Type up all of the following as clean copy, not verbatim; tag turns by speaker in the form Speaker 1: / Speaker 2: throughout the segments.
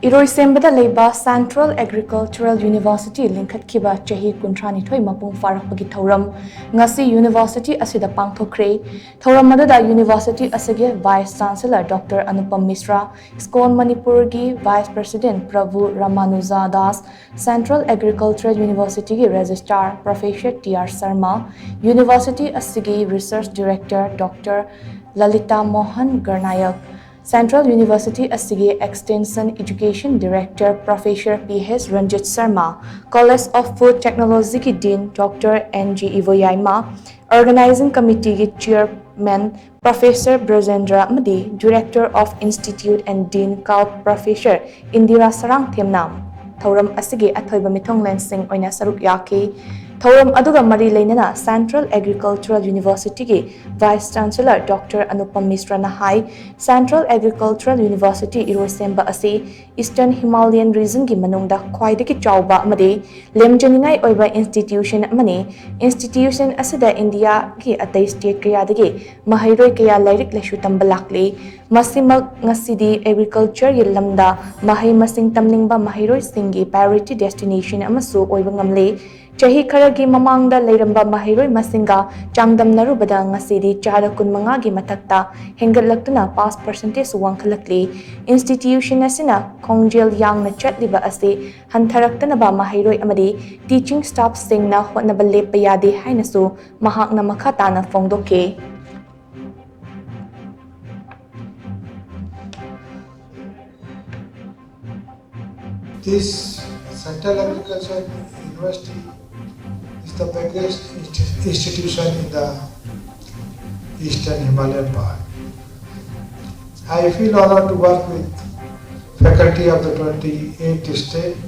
Speaker 1: IROISHEMBA LEIBA Central Agricultural University Lingkhatkhiba Chahi Kunthranithoi Mapung Pharakpagi Thouram Ngasi University Asida Pangthokkhre Thouram adada University asige Vice Chancellor Dr. Anupam Misra Skon Manipuri Vice President Prabhu Ramanuja Das Central Agricultural University ki Registrar Professor T.R. Sharma University asige Research Director Dr. Lalita Mohan Garnayak Central University asige Extension Education Director Professor P.H. Ranjit Sharma, College of Food Technology ki Dean Dr. N.G. Ivoyaima, Organizing Committee ki Chairman Professor Brajendra Madi, Director of Institute and Dean Kalp Professor Indira Sarang Themnam. Thouram asige athoiba mithonglen sing oina saruk yaki. Thouram aduga mari leinana Central Agricultural University ki Vice Chancellor Dr. Anupam Misra Nahai Central Agricultural University IROISHEMBA asi Eastern Himalayan region ki manungda khwaidagi chawba amadi lemjaningai oiba institution amani institution asida India ki atai state kayadagi mahairoi kaya lairik laishu tamba lakli masimak ngasidi agriculture yi lamda mahai masing tamningba mahairoi singi priority destination amasu oiba ngamle Chahi kharagi mamangda leiramba mahiroi masinga changdamnarubada ngasidi chara kunmanga gi mathakta hengatlaktuna pass percentage wangkhalakli institution asina khongjel yangna chatliba ase hantharaktana ba mahiroi amadi teaching staff singna hotnaba lepa yade hainasu mahakna makhatana fongdoke
Speaker 2: This Central Agricultural University is the biggest institution in the Eastern Himalayan part. I feel honored to work with faculty of the 28 states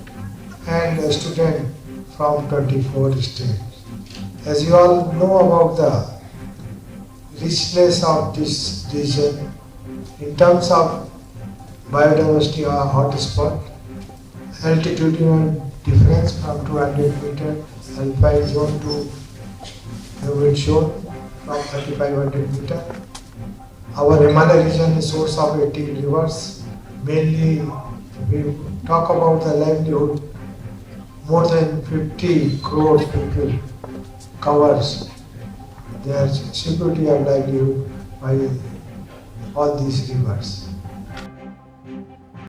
Speaker 2: and a student from 24 states. As you all know about the richness of this region in terms of biodiversity or hotspot, altitudinal difference from 200 meter alpine zone to humid zone from 3500 meter. Our Himalaya region is source of 18 rivers. Mainly, we talk about the livelihood. More than 50 crore people covers their security of livelihood by all these rivers.